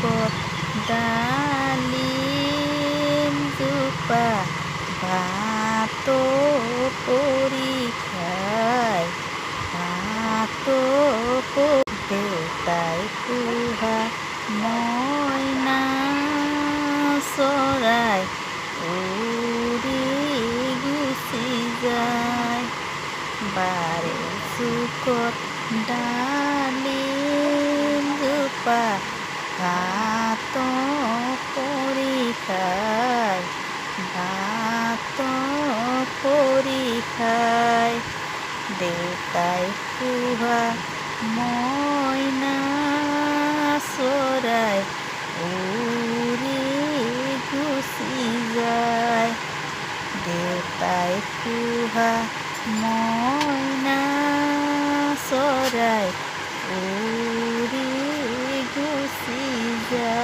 চুকত ডালিম জোপা ভাতো পৰি খায় ভাতো দেউতাই পোহা মইনা চৰাই উৰি গুচি যায় বাৰে চুকত ডালিম জোপা ভাতো পৰি খায় ভাতো পৰি খায় দেউতাই পোহা মইনা চৰাই উৰি গুচি যায় দেউতাই পোহা মইনা চৰাই উৰি গুচি যায়।